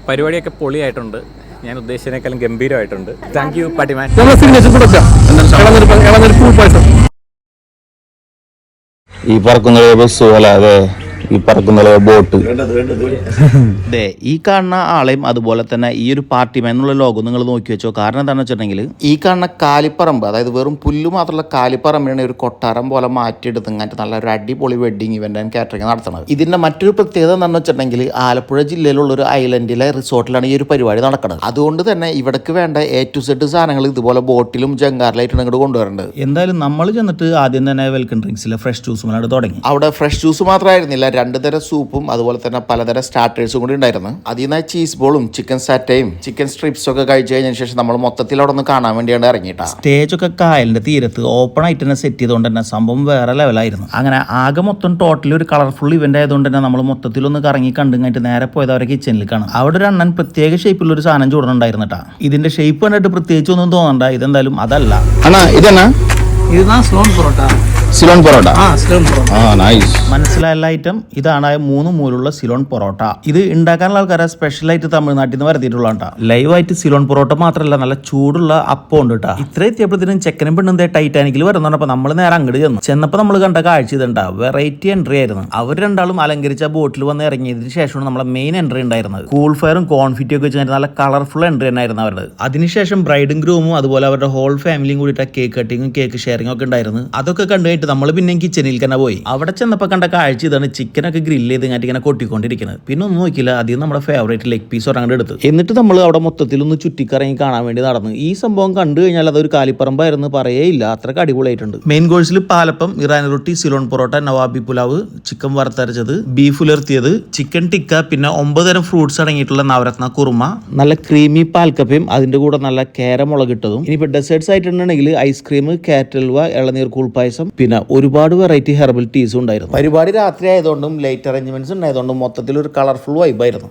പരിപാടിയൊക്കെ പൊളിയായിട്ടുണ്ട്. ഞാൻ ഉദ്ദേശിച്ചതിനേക്കാളും ഗംഭീരമായിട്ടുണ്ട്. Thank you പാട്ടിമാൻ. ഈ പറക്കുന്ന ബസ് പോലെ അതെ, ഈ പറക്കുന്ന ബോട്ട്. അതെ, ഈ കാണുന്ന ആളെയും അതുപോലെ തന്നെ ഈ ഒരു പാർട്ടിമാൻ എന്നുള്ള ലോഗോ നിങ്ങൾ നോക്കി വെച്ചോ. കാരണം എന്താണെന്ന് വെച്ചിട്ടുണ്ടെങ്കിൽ ഈ കാണുന്ന കാലിപ്പറമ്പ്, അതായത് വെറും പുല്ല് മാത്രമുള്ള കാലിപ്പറമ്പിനാണ് ഒരു കൊട്ടാരം പോലെ മാറ്റിയെടുത്ത് ഇങ്ങനത്തെ നല്ല ഒരു അടിപൊളി വെഡിങ് ഇവന്റ് ആൻഡ് കാറ്ററിംഗ് നടത്തുന്നത്. ഇതിന്റെ മറ്റൊരു പ്രത്യേകത എന്താണെന്ന് വെച്ചിട്ടുണ്ടെങ്കിൽ ആലപ്പുഴ ജില്ലയിലുള്ള ഒരു ഐലൻഡിലെ റിസോർട്ടിലാണ് ഈ ഒരു പരിപാടി നടക്കുന്നത്. അതുകൊണ്ട് തന്നെ ഇവിടേക്ക് വേണ്ട A to Z സാധനങ്ങൾ ഇതുപോലെ ബോട്ടിലും ജങ്കാറിലായിട്ടാണ് ഇങ്ങോട്ട് കൊണ്ടുവരേണ്ടത്. എന്തായാലും നമ്മൾ ചെന്നിട്ട് ആദ്യം തന്നെ വെൽക്കം ഡ്രിങ്ക്സിലെ ഫ്രഷ് ജ്യൂസുമായിട്ട് തുടങ്ങി. അവിടെ ഫ്രഷ് ജ്യൂസ് മാത്രമായിരുന്നില്ല, 2 തരം സൂപ്പും അതുപോലെ തന്നെ പലതരം സ്റ്റാർട്ടേഴ്സും കൂടി ഉണ്ടായിരുന്നു. അതിൽ നിന്ന് ചീസ് ബോളും ചിക്കൻ സാറ്റയും ചിക്കൻ സ്ട്രിപ്സും ഒക്കെ കഴിച്ചു കഴിഞ്ഞതിന് ശേഷം നമ്മൾ മൊത്തത്തിൽ അവിടെ ഒന്ന് കാണാൻ വേണ്ടിയാണ് ഇറങ്ങിയിട്ടാ. സ്റ്റേജ് ഒക്കെ കായലിന്റെ തീരത്ത് ഓപ്പൺ ആയിട്ട് തന്നെ സെറ്റ് ചെയ്തുകൊണ്ട് തന്നെ സംഭവം വേറെ ലെവലായിരുന്നു. അങ്ങനെ ആകെ മൊത്തം ടോട്ടലി ഒരു കളർഫുൾ ഇവന്റ് ആയതുകൊണ്ട് തന്നെ നമ്മൾ മൊത്തത്തിലൊന്ന് കറങ്ങി കണ്ടു കഴിഞ്ഞിട്ട് നേരെ പോയത് അവരെ കിച്ചണിൽ കാണാം. അവിടെ ഒരു അണ്ണൻ പ്രത്യേക ഷേപ്പിലുള്ള ഒരു സാധനം ചൂടുന്നുണ്ടായിരുന്നിട്ടാ. ഇതിന്റെ ഷേപ്പ് കണ്ടിട്ട് പ്രത്യേകിച്ച് ഒന്നും തോന്നണ്ട. ഇതെന്തായാലും അതല്ല. സിലോൺ പൊറോട്ട. മനസ്സിലായ ഐറ്റം ഇതാണ്. 3 മൂലുള്ള സിലോൺ പൊറോട്ട. ഇത് ഉണ്ടാക്കാനുള്ള ആൾക്കാരെ സ്പെഷ്യലായിട്ട് തമിഴ്നാട്ടിൽ നിന്ന് വരുത്തിയിട്ടുള്ള ലൈവായിട്ട് സിലോൺ പൊറോട്ട മാത്രമല്ല, നല്ല ചൂടുള്ള അപ്പം ഉണ്ട് കേട്ടോ. ഇത്ര എത്തിയപ്പോഴത്തേനും ചെക്കനും പെണ്ണും ടൈറ്റാനിക്കിൽ വരുന്നുണ്ടപ്പോൾ നമ്മൾ നേരെ അങ്ങോട്ട് ചെന്നപ്പോൾ നമ്മൾ കണ്ട കാഴ്ച ഇതുണ്ടാ. വെറൈറ്റി എൻട്രി ആയിരുന്നു. അവർ രണ്ടാളും അലങ്കരിച്ച ബോട്ടിൽ വന്ന് ഇറങ്ങിയതിന് ശേഷമാണ് നമ്മളെ മെയിൻ എൻട്രി ഉണ്ടായിരുന്നത്. കൂൾ ഫയറും കോൺഫിറ്റും ഒക്കെ വെച്ച് നല്ല കളർഫുൾ എൻട്രി തന്നെയായിരുന്നു അവരുടെ. അതിനുശേഷം ബ്രൈഡും ഗ്രൂമും അതുപോലെ അവരുടെ ഹോൾ ഫാമിലിയും കൂടിയിട്ട് കേക്ക് കട്ടിങ്ങും കേക്ക് ഷെയറിംഗ് ഒക്കെ ഉണ്ടായിരുന്നു. അതൊക്കെ കണ്ടു നമ്മൾ പിന്നെ കിച്ചണിൽ തന്നെ പോയി. അവിടെ ചെന്നപ്പോൾ കണ്ട കാഴ്ച ഇതാണ്. ചിക്കനൊക്കെ ഗ്രില്ല് ചെയ്ത് ഇങ്ങനെ കൊട്ടിക്കൊണ്ടിരിക്കുന്നത്. പിന്നെ ഒന്നും നോക്കില്ല, ആദ്യം നമ്മുടെ ഫേവറേറ്റ് ലെഗ് പീസ് ഒരെണ്ണം എടുത്ത് എന്നിട്ട് നമ്മൾ അവിടെ മൊത്തത്തിൽ ഒന്ന് ചുറ്റിക്കറങ്ങി കാണാൻ വേണ്ടി നടന്നു. ഈ സംഭവം കണ്ടു കഴിഞ്ഞാൽ അതൊരു കാലിപ്പറമ്പായിരുന്നു പറയേയില്ല, അത്രക്ക് അടിപൊളിയായിട്ടുണ്ട്. മെയിൻ കോഴ്സിൽ പാലപ്പം, ഇറാനി റൊട്ടി, സിലോൺ പൊറോട്ട, നവാബി പുലാവ്, ചിക്കൻ വറുത്തരച്ചത്, ബീഫ് ഉലർത്തിയത്, ചിക്കൻ ടിക്ക, പിന്നെ 9 തരം ഫ്രൂട്ട്സ് അടങ്ങിയിട്ടുള്ള നവരത്ന കുറുമ, നല്ല ക്രീമി പാൽക്കപ്പയും അതിന്റെ കൂടെ നല്ല കേരമുളക് ഇട്ടതും. ഇനിയിപ്പോൾ ഡെസേർട്സ് ആയിട്ടുണ്ടെങ്കിൽ ഐസ്ക്രീം, കാറ്റൽവ, ഇളനീർ കൂൾപ്പായസം, പിന്നെ ഒരുപാട് വെറൈറ്റി ഹെർബൽ ടീസും ഉണ്ടായിരുന്നു. പരിപാടി രാത്രി ആയതുകൊണ്ടും ലേറ്റ് അറേഞ്ച്മെന്റ്സ് ഉണ്ടായതുകൊണ്ടും മൊത്തത്തിൽ ഒരു കളർഫുൾ വൈബായിരുന്നു.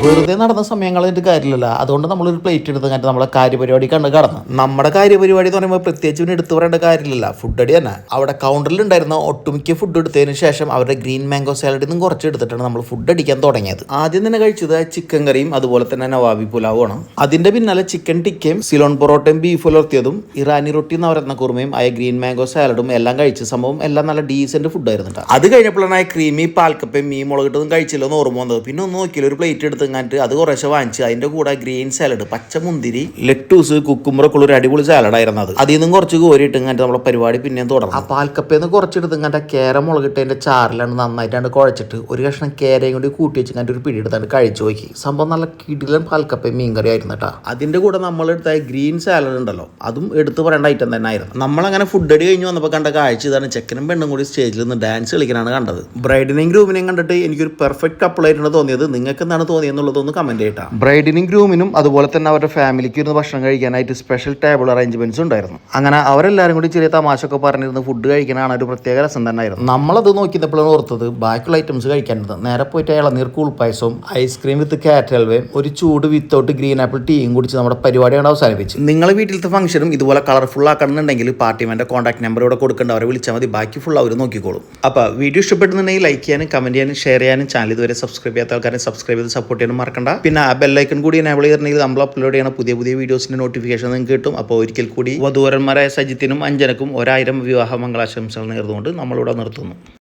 വെറുതെ നടന്ന സമയം കളഞ്ഞിട്ട് കാര്യമില്ല. അതുകൊണ്ട് നമ്മളൊരു പ്ലേറ്റ് എടുത്ത് കഴിഞ്ഞിട്ട് നമ്മളെ കാര്യപരിപാടി കണ്ട് കടന്നു. നമ്മുടെ കാര്യപരിപാടി എന്ന് പറയുമ്പോൾ പ്രത്യേകിച്ച് പിന്നെ എടുത്തു പറയേണ്ട കാര്യമില്ല, ഫുഡ് അടി തന്നെ. അവിടെ കൗണ്ടറിൽ ഉണ്ടായിരുന്ന ഒട്ടുമിക്ക ഫുഡ് എടുത്തതിന് ശേഷം അവരുടെ ഗ്രീൻ മാംഗോ സാലഡിൽ നിന്നും കുറച്ച് എടുത്തിട്ടാണ് നമ്മൾ ഫുഡ് അടിക്കാൻ തുടങ്ങിയത്. ആദ്യം തന്നെ കഴിച്ചത് ചിക്കൻ കറിയും അതുപോലെ തന്നെ നവാബി പുലാവുമാണ്. അതിന്റെ പിന്നാലെ ചിക്കൻ ടിക്കയും സിലോൺ പൊറോട്ടയും ബീഫ് ഉലർത്തിയതും ഇറാനി റൊട്ടി, നവരത്ന കുറുമയും ആയ ഗ്രീൻ മാംഗോ സാലഡും എല്ലാം കഴിച്ച സംഭവം എല്ലാം നല്ല ഡീസന്റ് ഫുഡ് ആയിരുന്നു. അത് കഴിഞ്ഞപ്പോഴാണ് ക്രീമി പാൽക്കപ്പയും മീൻ മുളകിട്ടതും കഴിച്ചില്ലെന്ന് ഓർമ്മ വന്നത്. പിന്നെ ഒന്ന് നോക്കിയില്ല, ഒരു പ്ലേറ്റ് എടുത്ത് അത് കുറേശ്ശെ വാങ്ങിച്ച് അതിന്റെ കൂടെ ഗ്രീൻ സാലഡ്, പച്ചമുന്തിരി, ലെറ്റൂസ്, കുക്കുമ്പറൊക്കെ ഉള്ള ഒരു അടിപൊളി സാലഡ് ആയിരുന്നു അത്. അതിൽ നിന്നും കുറച്ച് കോരിയിട്ട് ഇങ്ങനത്തെ നമ്മളെ പരിപാടി പിന്നെയും തുടർന്നു. ആ പാൽക്കപ്പയെന്ന് കുറച്ചെടുത്ത് ഇങ്ങനത്തെ കേര മുളകിട്ടതിന്റെ ചാറിലാണ് നന്നായിട്ടാണ് കുഴച്ചിട്ട് ഒരു കഷ്ണം കേരയും കൂടി കൂട്ടി വെച്ച് ഇങ്ങനത്തെ ഒരു പിടിയെടുത്താണ്ട് കഴിച്ചു നോക്കി. സംഭവം നല്ല കിടിലൻ പാൽക്കപ്പയും മീൻകറി ആയിരുന്നു കേട്ടോ. അതിന്റെ കൂടെ നമ്മളെടുത്ത ഗ്രീൻ സാലഡ് ഉണ്ടല്ലോ, അതും എടുത്ത് പറയേണ്ട ഐറ്റം തന്നെ ആയിരുന്നു. നമ്മളങ്ങനെ ഫുഡ് അടി കഴിഞ്ഞ് വന്നപ്പോൾ കണ്ട കാഴ്ച ഇതാണ്. ചെക്കനും പെണ്ണും കൂടി സ്റ്റേജിൽ നിന്ന് ഡാൻസ് കളിക്കാനാണ് കണ്ടത്. ബ്രൈഡിനെയും ഗ്രൂമിനെയും കണ്ടിട്ട് എനിക്കൊരു പെർഫെക്റ്റ് കപ്പിൾ ആയിട്ടാണ് തോന്നിയത്. നിങ്ങൾക്ക് എന്താണ് തോന്നിയെന്നുള്ളതൊന്ന് കമന്റ് ചെയ്യട്ടാ. ബ്രൈഡിനും ഗ്രൂമിനും അതുപോലെ തന്നെ അവരുടെ ഫാമിലിക്ക് ഇരുന്ന് ഭക്ഷണം കഴിക്കാനായിട്ട് സ്പെഷ്യൽ ടേബിൾ അറേഞ്ച്മെന്റ്സ് ഉണ്ടായിരുന്നു. അങ്ങനെ അവരെല്ലാവരും കൂടി ചെറിയ തമാശയൊക്കെ പറഞ്ഞിരുന്ന് ഫുഡ് കഴിക്കാനാണ് ഒരു പ്രത്യേക രസം തന്നെ ആയിരുന്നു. നമ്മളത് നോക്കിയപ്പോഴാണ് ഓർത്തത് ബാക്കിയുള്ള ഐറ്റംസ് കഴിക്കാനുണ്ട്. നേരെ പോയിട്ട് ഇളനീർ കൂൾപ്പായസവും ഐസ്ക്രീം വിത്ത് കാറ്റ് ഹൽവയും ഒരു ചൂട് വിത്തൗട്ട് ഗ്രീൻ ആപ്പിൾ ടീയും കുടിച്ച് നമ്മുടെ പരിപാടിയാണ് അവസാനിപ്പിച്ചു. നിങ്ങളെ വീട്ടിലത്തെ ഫംഗ്ഷനും ഇതുപോലെ കളർഫുൾ ആക്കണമെന്നുണ്ടെങ്കിൽ പാർട്ടിമാൻ്റെ കോൺടാക്ട് നമ്പർ ഇവിടെ കൊടുക്കേണ്ട, അവരെ വിളിച്ചാൽ മതി. ബാക്കി ഫുൾ അവർ നോക്കിക്കോളും. അപ്പോൾ വീഡിയോ ഇഷ്ടപ്പെടുന്നുണ്ടെങ്കിൽ ലൈക്ക് ചെയ്യാനും കമന്റ് ചെയ്യാനും ഷെയർ ചെയ്യാനും ചാനൽ ഇതുവരെ സബ്സ്ക്രൈബ് ചെയ്യാത്ത ആൾക്കാരെ സബ്സ്ക്രൈബ് ചെയ്ത് സപ്പോർട്ട് ചെയ്യാനും മറക്കണ്ട. പിന്നെ ആ ബെല്ലൈക്കൺ കൂടി എനേബിൾ ചെയ്തിട്ടുണ്ടെങ്കിൽ നമ്മൾ അപ്ലോഡ് ചെയ്യുന്ന പുതിയ വീഡിയോസിന്റെ നോട്ടിഫിക്കേഷൻ നിങ്ങൾക്ക് കിട്ടും. അപ്പോൾ ഒരിക്കൽ കൂടി വധൂവരന്മാരായ സജിത്തിനും അഞ്ജനക്കും 1000 വിവാഹ മംഗളാശംസകൾ നേർന്നുകൊണ്ട് നമ്മളിവിടെ നിർത്തുന്നു.